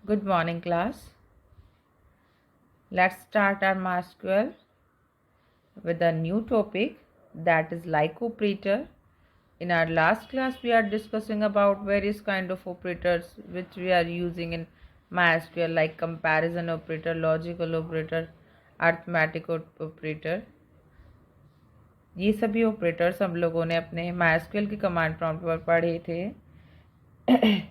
Good morning, class. Let's start our MySQL with a new topic, that is like operator. In our last class, we are discussing about various kind of operators which we are using in MySQL, like comparison operator, logical operator, arithmetic operator. ये सभी operators हम लोगों ने अपने MySQL की command prompt पर पढ़े थे.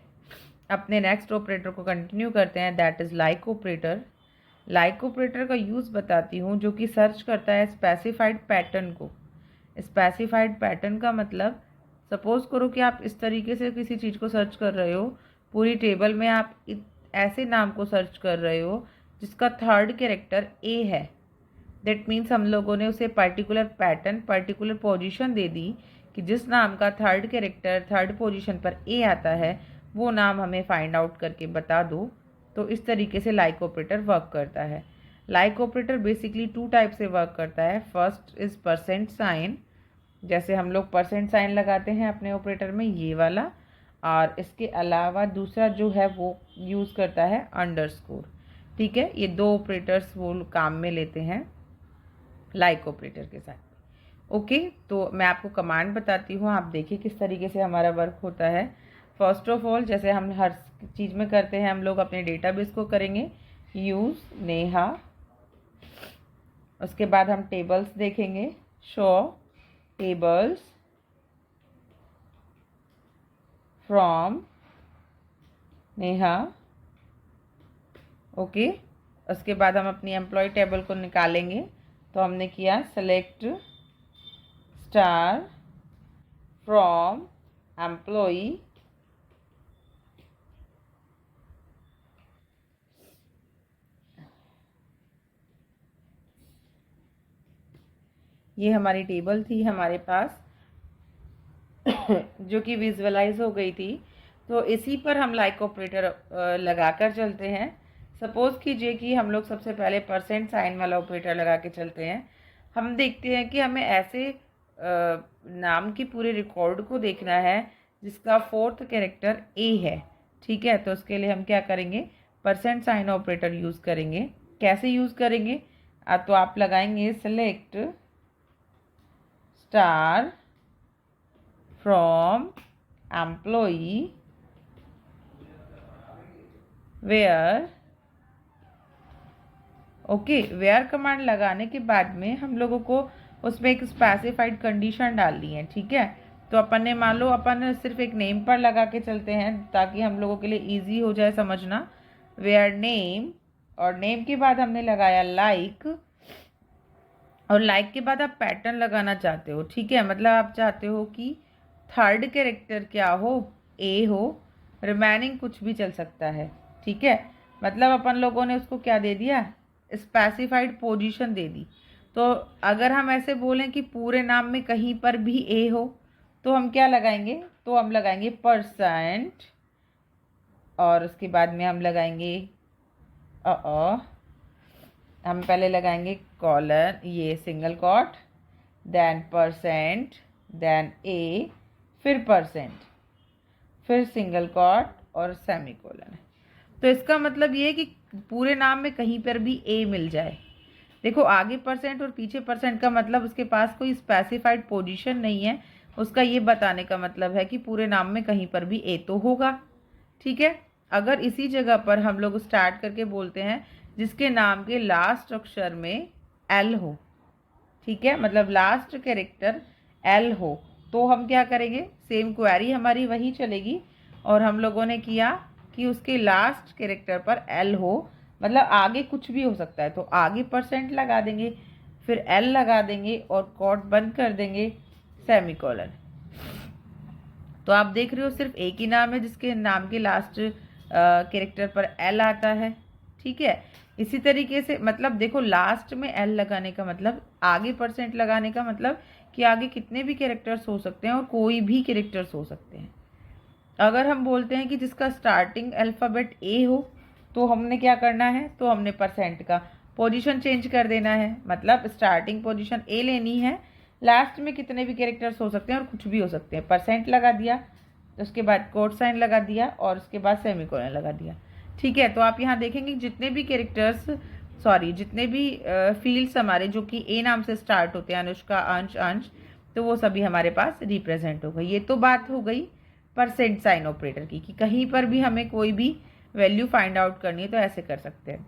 अपने नेक्स्ट ऑपरेटर को कंटिन्यू करते हैं, that is like operator. Like operator का यूज़ बताती हूँ, जो कि सर्च करता है स्पेसिफाइड पैटर्न को. स्पेसिफाइड पैटर्न का मतलब, सपोज़ करो कि आप इस तरीके से किसी चीज़ को सर्च कर रहे हो, पूरी टेबल में आप ऐसे नाम को सर्च कर रहे हो जिसका थर्ड कैरेक्टर ए है. दैट मीन्स हम लोगों ने उसे पर्टिकुलर पैटर्न, पर्टिकुलर पोजीशन दे दी कि जिस नाम का थर्ड कैरेक्टर थर्ड पोजीशन पर ए आता है वो नाम हमें फाइंड आउट करके बता दो. तो इस तरीके से लाइक ऑपरेटर वर्क करता है. Like operator basically two type से वर्क करता है. फर्स्ट इज़ परसेंट साइन, जैसे हम लोग परसेंट साइन लगाते हैं अपने ऑपरेटर में, ये वाला. और इसके अलावा दूसरा जो है वो यूज़ करता है अंडरस्कोर. ठीक है, ये दो ऑपरेटर्स वो काम में लेते हैं लाइक ऑपरेटर के साथ. ओके, तो मैं आपको कमांड बताती हूँ, आप देखिए किस तरीके से हमारा वर्क होता है. फर्स्ट ऑफ ऑल, जैसे हम हर चीज़ में करते हैं, हम लोग अपने डेटाबेस को करेंगे यूज़ नेहा. उसके बाद हम टेबल्स देखेंगे, show tables from Neha. Okay, उसके बाद हम अपनी एम्प्लॉय टेबल को निकालेंगे, तो हमने किया सेलेक्ट स्टार फ्रॉम एम्प्लॉई. ये हमारी टेबल थी हमारे पास जो कि विजुअलाइज हो गई थी. तो इसी पर हम लाइक ऑपरेटर लगा कर चलते हैं. सपोज़ कीजिए कि हम लोग सबसे पहले परसेंट साइन वाला ऑपरेटर लगा के चलते हैं. हम देखते हैं कि हमें ऐसे नाम की पूरे रिकॉर्ड को देखना है जिसका फोर्थ कैरेक्टर ए है. ठीक है, तो उसके लिए हम क्या करेंगे, परसेंट साइन ऑपरेटर यूज़ करेंगे. कैसे यूज़ करेंगे, तो आप लगाएंगे select star from employee where. Okay, where command लगाने के बाद में हम लोगों को उसमें एक स्पेसिफाइड कंडीशन डालनी है. ठीक है, तो अपन ने मान लो अपन सिर्फ एक नेम पर लगा के चलते हैं ताकि हम लोगों के लिए इजी हो जाए समझना. वेयर नेम, और नेम के बाद हमने लगाया लाइक, और लाइक के बाद आप पैटर्न लगाना चाहते हो. ठीक है, मतलब आप चाहते हो कि थर्ड कैरेक्टर क्या हो, ए हो, रिमेनिंग कुछ भी चल सकता है. ठीक है, मतलब अपन लोगों ने उसको क्या दे दिया, स्पेसिफाइड पोजीशन दे दी. तो अगर हम ऐसे बोलें कि पूरे नाम में कहीं पर भी ए हो, तो हम क्या लगाएंगे, तो हम लगाएंगे परसेंट, और उसके बाद में हम लगाएंगे हम पहले लगाएंगे कॉलन, ये single quote, then percent, then A, फिर परसेंट, फिर सिंगल कॉट और सेमी कोलन. तो इसका मतलब ये है कि पूरे नाम में कहीं पर भी ए मिल जाए. देखो, आगे परसेंट और पीछे परसेंट का मतलब उसके पास कोई स्पेसिफाइड पोजीशन नहीं है. उसका ये बताने का मतलब है कि पूरे नाम में कहीं पर भी ए तो होगा. ठीक है, अगर इसी जगह पर हम लोग स्टार्ट करके बोलते हैं जिसके नाम के लास्ट अक्षर में एल हो, ठीक है, मतलब लास्ट कैरेक्टर एल हो, तो हम क्या करेंगे, सेम क्वेरी हमारी वही चलेगी. और हम लोगों ने किया कि उसके लास्ट कैरेक्टर पर एल हो, मतलब आगे कुछ भी हो सकता है, तो आगे परसेंट लगा देंगे, फिर एल लगा देंगे और कोट बंद कर देंगे, सेमी कोलन. तो आप देख रहे हो सिर्फ एक ही नाम है जिसके नाम के लास्ट कैरेक्टर पर एल आता है. ठीक है, इसी तरीके से मतलब देखो, लास्ट में एल लगाने का मतलब, आगे परसेंट लगाने का मतलब कि आगे कितने भी कैरेक्टर्स हो सकते हैं और कोई भी कैरेक्टर्स हो सकते हैं. अगर हम बोलते हैं कि जिसका स्टार्टिंग अल्फ़ाबेट ए हो, तो हमने क्या करना है, तो हमने परसेंट का पोजीशन चेंज कर देना है. मतलब स्टार्टिंग पोजीशन ए लेनी है, लास्ट में कितने भी कैरेक्टर्स हो सकते हैं और कुछ भी हो सकते हैं. परसेंट लगा दिया, उसके बाद कोट साइन लगा दिया और उसके बाद सेमीकोलन लगा दिया. ठीक है, तो आप यहाँ देखेंगे जितने भी कैरेक्टर्स जितने भी फील्ड्स हमारे जो कि ए नाम से स्टार्ट होते हैं, अनुष्का, अंश, अंश, तो वो सभी हमारे पास रिप्रेजेंट हो गई। ये तो बात हो गई परसेंट साइन ऑपरेटर की, कि कहीं पर भी हमें कोई भी वैल्यू फाइंड आउट करनी है तो ऐसे कर सकते हैं।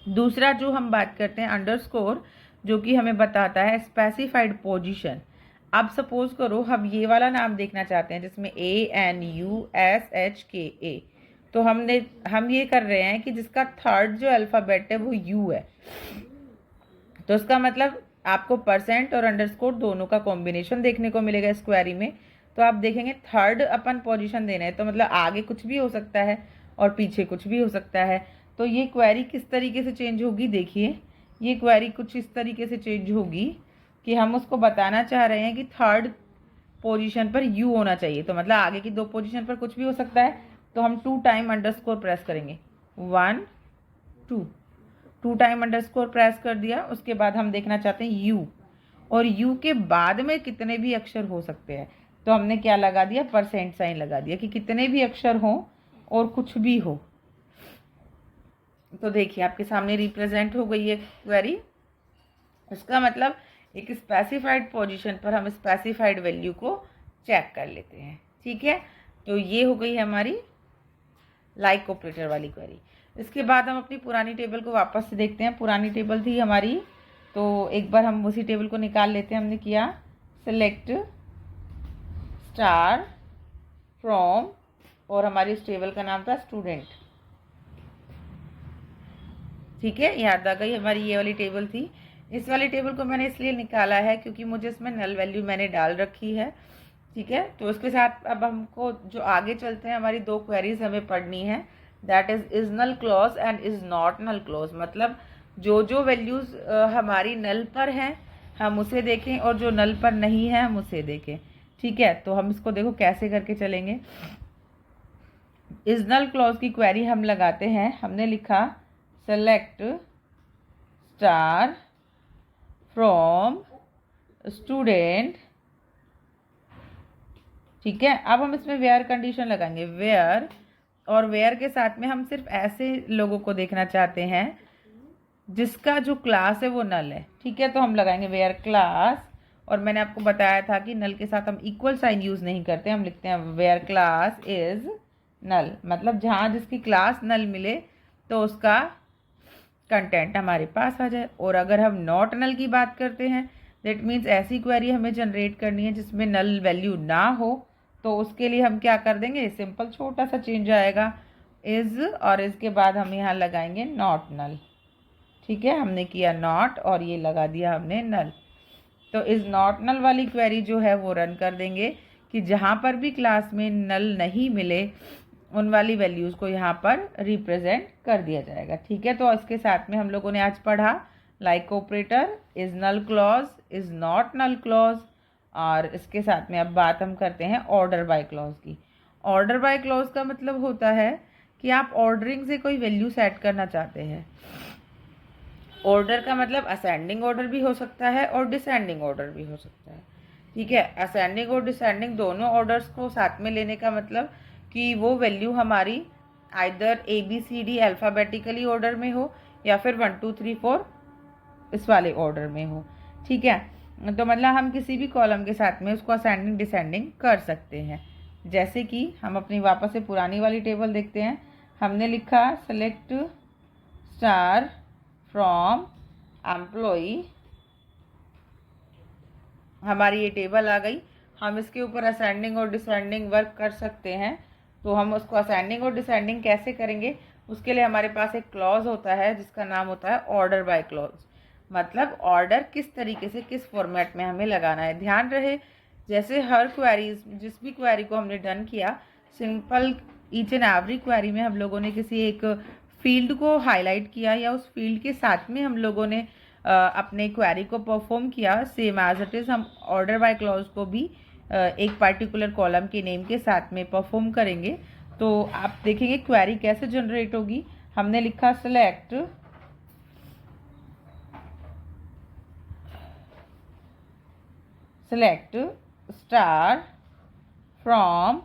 दूसरा जो हम बात करते हैं अंडरस्कोर, जो कि हमें बताता है स्पेसिफाइड पोजीशन। अब सपोज करो हम ये वाला नाम देखना चाहते हैं जिसमें ANUSHKA, तो हम ये कर रहे हैं कि जिसका थर्ड जो अल्फ़ाबेट है वो U है, तो इसका मतलब आपको परसेंट और अंडरस्कोर दोनों का कॉम्बिनेशन देखने को मिलेगा इस क्वेरी में। तो आप देखेंगे थर्ड अपन पोजीशन देना है, तो मतलब आगे कुछ भी हो सकता है और पीछे कुछ भी हो सकता है। तो ये क्वेरी किस तरीके से चेंज होगी, देखिए ये क्वेरी कुछ इस तरीके से चेंज होगी कि हम उसको बताना चाह रहे हैं कि थर्ड पोजीशन पर U होना चाहिए, तो मतलब आगे की 2 पोजीशन पर कुछ भी हो सकता है। तो हम 2 टाइम अंडरस्कोर प्रेस करेंगे, 1 2 टाइम अंडरस्कोर प्रेस कर दिया। उसके बाद हम देखना चाहते हैं U, और U के बाद में कितने भी अक्षर हो सकते हैं, तो हमने क्या लगा दिया, परसेंट साइन लगा दिया कि कितने भी अक्षर हों और कुछ भी हो। तो देखिए आपके सामने रिप्रेजेंट हो गई है क्वेरी। इसका मतलब एक स्पेसिफाइड पोजीशन पर हम स्पेसिफाइड वैल्यू को चेक कर लेते हैं। ठीक है, तो ये हो गई हमारी लाइक ऑपरेटर वाली क्वेरी। इसके बाद हम अपनी पुरानी टेबल को वापस से देखते हैं। पुरानी टेबल थी हमारी, तो एक बार हम उसी टेबल को निकाल लेते हैं। हमने किया सेलेक्ट स्टार फ्रॉम, और हमारी इस टेबल का नाम था स्टूडेंट। ठीक है, याद आ गई, हमारी ये वाली टेबल थी। इस वाली टेबल को मैंने इसलिए निकाला है क्योंकि मुझे इसमें नल वैल्यू मैंने डाल रखी है। ठीक है, तो इसके साथ अब हमको जो आगे चलते हैं, हमारी 2 क्वेरीज हमें पढ़नी है, that is null clause and is not null clause. मतलब जो जो वैल्यूज़ हमारी नल पर हैं हम उसे देखें, और जो नल पर नहीं है हम उसे देखें। ठीक है, तो हम इसको देखो कैसे करके चलेंगे। इज नल क्लॉज की क्वेरी हम लगाते हैं। हमने लिखा सेलेक्ट स्टार फ्रॉम स्टूडेंट। ठीक है, अब हम इसमें वेयर कंडीशन लगाएंगे, वेयर, और वेयर के साथ में हम सिर्फ ऐसे लोगों को देखना चाहते हैं जिसका जो क्लास है वो नल है। ठीक है, तो हम लगाएंगे वेयर क्लास, और मैंने आपको बताया था कि नल के साथ हम इक्वल साइन यूज़ नहीं करते, हम लिखते हैं वेयर क्लास इज़ नल। मतलब जहाँ जिसकी क्लास नल मिले तो उसका कंटेंट हमारे पास आ जाए। और अगर हम नॉट नल की बात करते हैं, दैट मीन्स ऐसी क्वेरी हमें जनरेट करनी है जिसमें नल वैल्यू ना हो, तो उसके लिए हम क्या कर देंगे, सिंपल छोटा सा चेंज आएगा, इज़, और इसके बाद हम यहाँ लगाएंगे नॉट नल। ठीक है, हमने किया नॉट और ये लगा दिया हमने नल। तो इस नॉट नल वाली क्वेरी जो है वो रन कर देंगे कि जहाँ पर भी क्लास में नल नहीं मिले उन वाली वैल्यूज़ को यहाँ पर रिप्रेजेंट कर दिया जाएगा। ठीक है, तो इसके साथ में हम लोगों ने आज पढ़ा like operator, is null clause, is not null clause, और इसके साथ में अब बात हम करते हैं ऑर्डर बाय क्लॉज की। ऑर्डर बाय क्लॉज का मतलब होता है कि आप ऑर्डरिंग से कोई वैल्यू सेट करना चाहते हैं। ऑर्डर का मतलब असेंडिंग ऑर्डर भी हो सकता है और डिसेंडिंग ऑर्डर भी हो सकता है। ठीक है, असेंडिंग और डिसेंडिंग दोनों ऑर्डर्स को साथ में लेने का मतलब कि वो वैल्यू हमारी आइदर ABCD अल्फ़ाबेटिकली ऑर्डर में हो या फिर 1 2 3 4 इस वाले ऑर्डर में हो। ठीक है, तो मतलब हम किसी भी कॉलम के साथ में उसको असेंडिंग डिसेंडिंग कर सकते हैं। जैसे कि हम अपनी वापस से पुरानी वाली टेबल देखते हैं। हमने लिखा सेलेक्ट स्टार फ्रॉम एम्प्लॉई, हमारी ये टेबल आ गई। हम इसके ऊपर असेंडिंग और डिसेंडिंग वर्क कर सकते हैं। तो हम उसको असेंडिंग और डिसेंडिंग कैसे करेंगे, उसके लिए हमारे पास एक क्लॉज होता है जिसका नाम होता है ऑर्डर बाय क्लॉज। मतलब ऑर्डर किस तरीके से किस फॉर्मेट में हमें लगाना है। ध्यान रहे, जैसे हर क्वेरीज, जिस भी क्वेरी को हमने डन किया, simple each and every query में हम लोगों ने किसी एक फील्ड को हाईलाइट किया या उस फील्ड के साथ में हम लोगों ने अपने क्वेरी को परफॉर्म किया। सेम एज इट इज़ हम ऑर्डर बाय क्लॉज को भी एक पर्टिकुलर कॉलम के नेम के साथ में परफॉर्म करेंगे। तो आप देखेंगे क्वेरी कैसे जनरेट होगी। हमने लिखा सेलेक्ट स्टार फ्रॉम,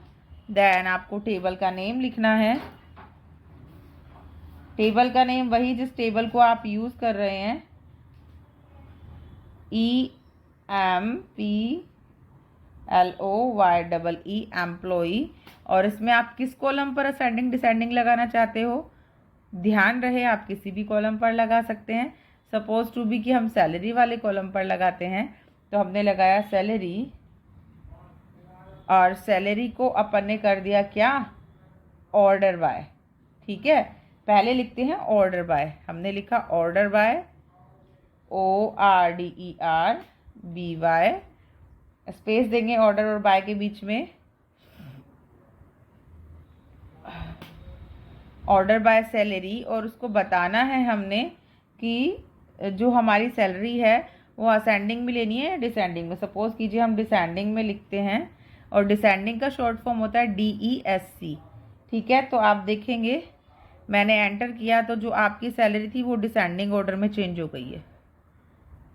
देन आपको टेबल का नेम लिखना है टेबल का नेम वही जिस टेबल को आप यूज़ कर रहे हैं, EMPLOYEE एम्प्लॉई। और इसमें आप किस कॉलम पर असेंडिंग डिसेंडिंग लगाना चाहते हो, ध्यान रहे आप किसी भी कॉलम पर लगा सकते हैं। सपोज टू बी कि हम सैलरी वाले कॉलम पर लगाते हैं, तो हमने लगाया सैलरी, और सैलरी को अपन ने कर दिया क्या, ऑर्डर बाय। ठीक है, पहले लिखते हैं ऑर्डर बाय। हमने लिखा ऑर्डर बाय, ORDERBY, स्पेस देंगे ऑर्डर और बाय के बीच में, ऑर्डर बाय सैलरी। और उसको बताना है हमने कि जो हमारी सैलरी है वो असेंडिंग में लेनी है डिसेंडिंग में। सपोज कीजिए हम डिसेंडिंग में लिखते हैं, और डिसेंडिंग का शॉर्ट फॉर्म होता है DESC। ठीक है, तो आप देखेंगे मैंने एंटर किया तो जो आपकी सैलरी थी वो डिसेंडिंग ऑर्डर में चेंज हो गई है।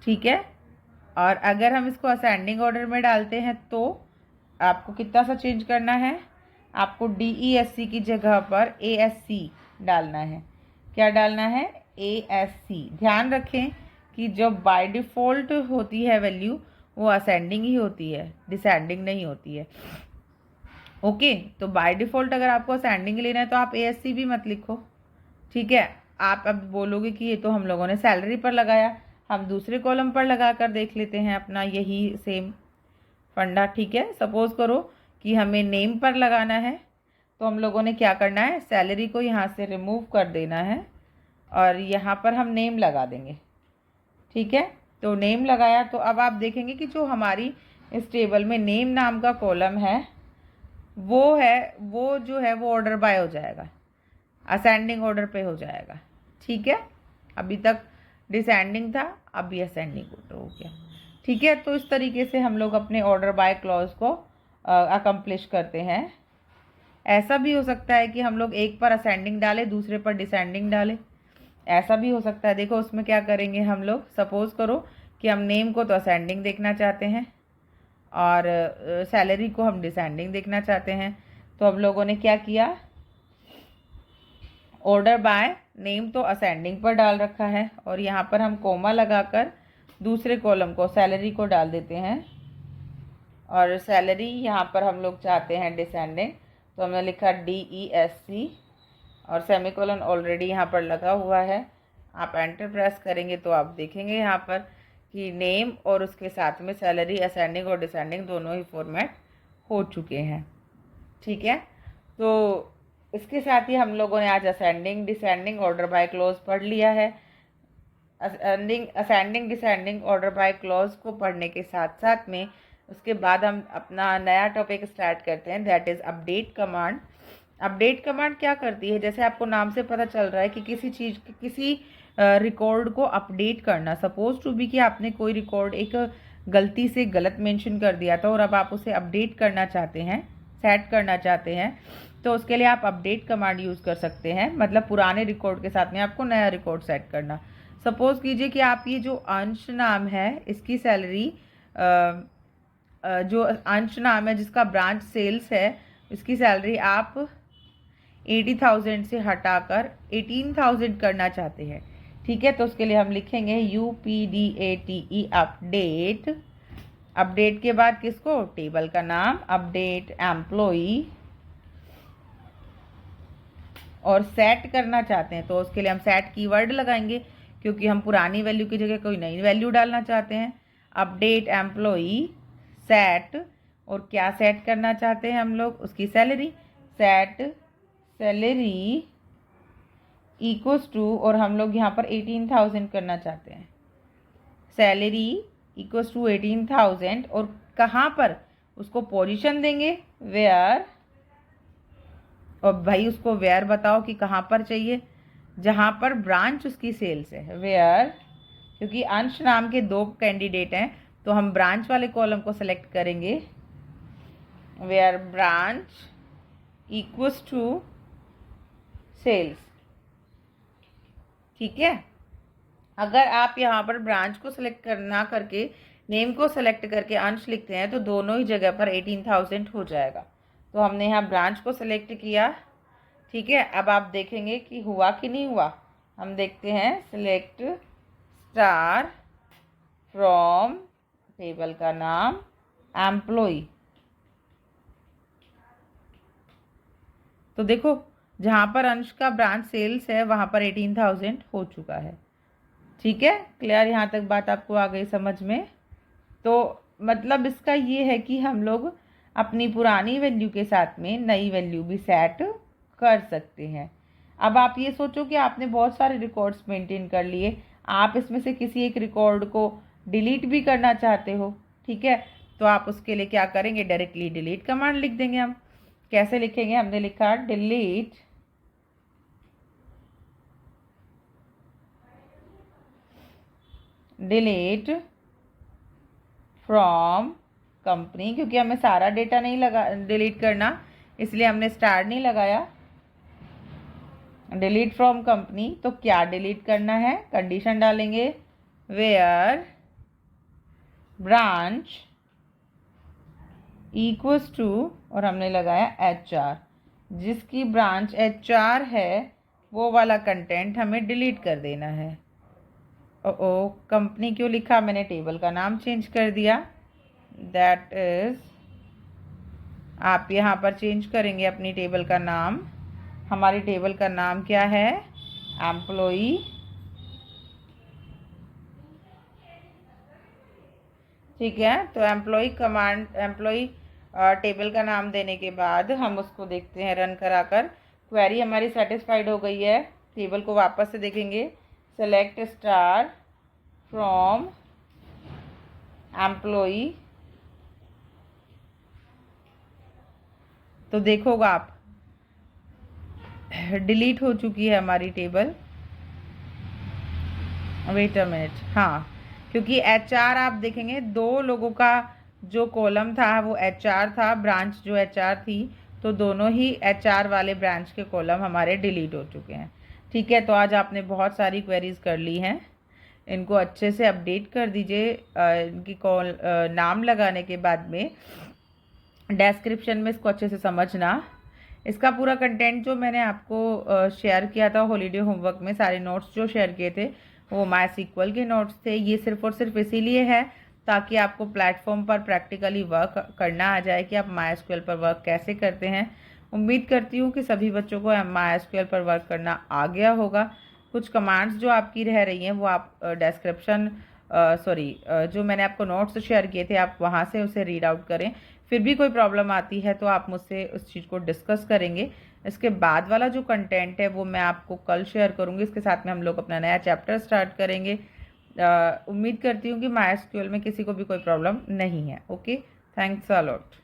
ठीक है, और अगर हम इसको असेंडिंग ऑर्डर में डालते हैं तो आपको कितना सा चेंज करना है, आपको DESC की जगह पर ASC डालना है। क्या डालना है, ASC। ध्यान रखें कि जब बाय डिफ़ॉल्ट होती है वैल्यू वो असेंडिंग ही होती है, डिसेंडिंग नहीं होती है। ओके, तो बाय डिफ़ॉल्ट अगर आपको असेंडिंग लेना है तो आप ASC भी मत लिखो। ठीक है, आप अब बोलोगे कि ये तो हम लोगों ने सैलरी पर लगाया, हम दूसरे कॉलम पर लगा कर देख लेते हैं अपना यही सेम फंडा। ठीक है, सपोज़ करो कि हमें नेम पर लगाना है, तो हम लोगों ने क्या करना है, सैलरी को यहाँ से रिमूव कर देना है और यहाँ पर हम नेम लगा देंगे। ठीक है, तो नेम लगाया तो अब आप देखेंगे कि जो हमारी इस टेबल में नेम नाम का कॉलम है वो जो है वो ऑर्डर बाय हो जाएगा, असेंडिंग ऑर्डर पे हो जाएगा। ठीक है, अभी तक डिसेंडिंग था, अभी असेंडिंग ऑर्डर हो गया। ठीक है, तो इस तरीके से हम लोग अपने ऑर्डर बाय क्लॉज को अकम्प्लिश करते हैं। ऐसा भी हो सकता है कि हम लोग एक पर असेंडिंग डालें, दूसरे पर डिसेंडिंग डालें, ऐसा भी हो सकता है। देखो उसमें क्या करेंगे हम लोग, सपोज़ करो कि हम नेम को तो असेंडिंग देखना चाहते हैं और सैलरी को हम डिसेंडिंग देखना चाहते हैं, तो हम लोगों ने क्या किया, ऑर्डर बाय नेम तो असेंडिंग पर डाल रखा है और यहाँ पर हम कोमा लगाकर दूसरे कॉलम को सैलरी को डाल देते हैं, और सैलरी यहाँ पर हम लोग चाहते हैं डिसेंडिंग, तो हमने लिखा DESC और सेमीकोलन ऑलरेडी यहाँ पर लगा हुआ है। आप एंटर प्रेस करेंगे तो आप देखेंगे यहाँ पर कि नेम और उसके साथ में सैलरी असेंडिंग और डिसेंडिंग दोनों ही फॉर्मेट हो चुके हैं। ठीक है, तो इसके साथ ही हम लोगों ने आज ascending descending order by clause पढ़ लिया है। Ascending descending order by clause को पढ़ने के साथ साथ में उसके बाद हम अपना नया टॉपिक स्टार्ट करते हैं, that is update command. Update command क्या करती है, जैसे आपको नाम से पता चल रहा है कि किसी चीज़ किसी रिकॉर्ड को अपडेट करना। सपोज टू बी कि आपने कोई रिकॉर्ड एक गलती से गलत मेंशन कर दिया था और अब आप उसे अपडेट करना चाहते हैं, सेट करना चाहते हैं, तो उसके लिए आप अपडेट कमांड यूज़ कर सकते हैं। मतलब पुराने रिकॉर्ड के साथ में आपको नया रिकॉर्ड सेट करना। सपोज़ कीजिए कि आप ये जो अंश नाम है इसकी सैलरी, जो अंश नाम है जिसका ब्रांच सेल्स है, इसकी सैलरी आप 80,000 से हटाकर 18,000 करना चाहते हैं। ठीक है, तो उसके लिए हम लिखेंगे UPDATE अपडेट। अपडेट के बाद किसको, टेबल का नाम अपडेट एम्प्लॉई, और सेट करना चाहते हैं तो उसके लिए हम सेट कीवर्ड लगाएंगे क्योंकि हम पुरानी वैल्यू की जगह कोई नई वैल्यू डालना चाहते हैं। अपडेट एम्प्लॉई सेट, और क्या सेट करना चाहते हैं हम लोग, उसकी salary. Set salary equals to, और हम लोग यहाँ पर 18,000 करना चाहते हैं। सैलरी इक्वल्स टू 18,000, और कहाँ पर उसको पोजीशन देंगे, वेयर। और भाई उसको वेयर बताओ कि कहाँ पर चाहिए, जहाँ पर ब्रांच उसकी सेल्स है, वेयर। क्योंकि अंश नाम के 2 कैंडिडेट हैं तो हम ब्रांच वाले कॉलम को सेलेक्ट करेंगे, where branch equals to sales. ठीक है, अगर आप यहाँ पर ब्रांच को सेलेक्ट करना करके नेम को सेलेक्ट करके अंश लिखते हैं तो दोनों ही जगह पर 18,000 हो जाएगा। तो हमने यहाँ ब्रांच को सेलेक्ट किया, ठीक है, अब आप देखेंगे कि हुआ कि नहीं हुआ। हम देखते हैं, सिलेक्ट स्टार फ्रॉम टेबल का नाम एम्प्लॉय। तो देखो, जहाँ पर अंश का ब्रांच सेल्स है वहाँ पर 18,000 हो चुका है। ठीक है, क्लियर? यहाँ तक बात आपको आ गई समझ में? तो मतलब इसका ये है कि हम लोग अपनी पुरानी वैल्यू के साथ में नई वैल्यू भी सेट कर सकते हैं। अब आप ये सोचो कि आपने बहुत सारे रिकॉर्ड्स मेंटेन कर लिए, आप इसमें से किसी एक रिकॉर्ड को डिलीट भी करना चाहते हो। ठीक है, तो आप उसके लिए क्या करेंगे, डायरेक्टली डिलीट कमांड लिख देंगे। हम कैसे लिखेंगे, हमने लिखा डिलीट फ्रॉम कंपनी, क्योंकि हमें सारा डेटा नहीं लगा डिलीट करना, इसलिए हमने स्टार नहीं लगाया। डिलीट फ्रॉम कंपनी, तो क्या डिलीट करना है, कंडीशन डालेंगे वेयर ब्रांच इक्वल्स टू, और हमने लगाया HR, जिसकी ब्रांच HR है वो वाला कंटेंट हमें डिलीट कर देना है। ओ कंपनी क्यों लिखा, मैंने टेबल का नाम चेंज कर दिया। दैट इज, आप यहाँ पर चेंज करेंगे अपनी टेबल का नाम। हमारी टेबल का नाम क्या है, एम्प्लॉई। ठीक है, तो एम्प्लॉई कमांड, एम्प्लॉई टेबल का नाम देने के बाद हम उसको देखते हैं रन कराकर। क्वेरी हमारी सेटिस्फाइड हो गई है। टेबल को वापस से देखेंगे, सेलेक्ट स्टार फ्रॉम एम्प्लॉई। तो देखोगे आप, डिलीट हो चुकी है हमारी टेबल। वेट अ मिनट, हाँ, क्योंकि HR आप देखेंगे दो लोगों का जो कॉलम था वो HR था, ब्रांच जो HR थी, तो दोनों ही HR वाले ब्रांच के कॉलम हमारे डिलीट हो चुके हैं। ठीक है, तो आज आपने बहुत सारी क्वेरीज कर ली हैं, इनको अच्छे से अपडेट कर दीजिए। इनकी कॉल नाम लगाने के बाद में डिस्क्रिप्शन में इसको अच्छे से समझना। इसका पूरा कंटेंट जो मैंने आपको शेयर किया था हॉलीडे होमवर्क में, सारे नोट्स जो शेयर किए थे वो MySQL के नोट्स थे। ये सिर्फ और सिर्फ इसीलिए है ताकि आपको प्लेटफॉर्म पर प्रैक्टिकली वर्क करना आ जाए कि आप MySQL पर वर्क कैसे करते हैं। उम्मीद करती हूँ कि सभी बच्चों को MySQL पर वर्क करना आ गया होगा। कुछ कमांड्स जो आपकी रह रही हैं वो आप डिस्क्रिप्शन जो मैंने आपको नोट्स शेयर किए थे आप वहाँ से उसे रीड आउट करें। फिर भी कोई प्रॉब्लम आती है तो आप मुझसे उस चीज़ को डिस्कस करेंगे। इसके बाद वाला जो कंटेंट है वो मैं आपको कल शेयर करूँगी। इसके साथ में हम लोग अपना नया चैप्टर स्टार्ट करेंगे। उम्मीद करती हूँ कि MySQL में किसी को भी कोई प्रॉब्लम नहीं है। Okay, thanks a lot.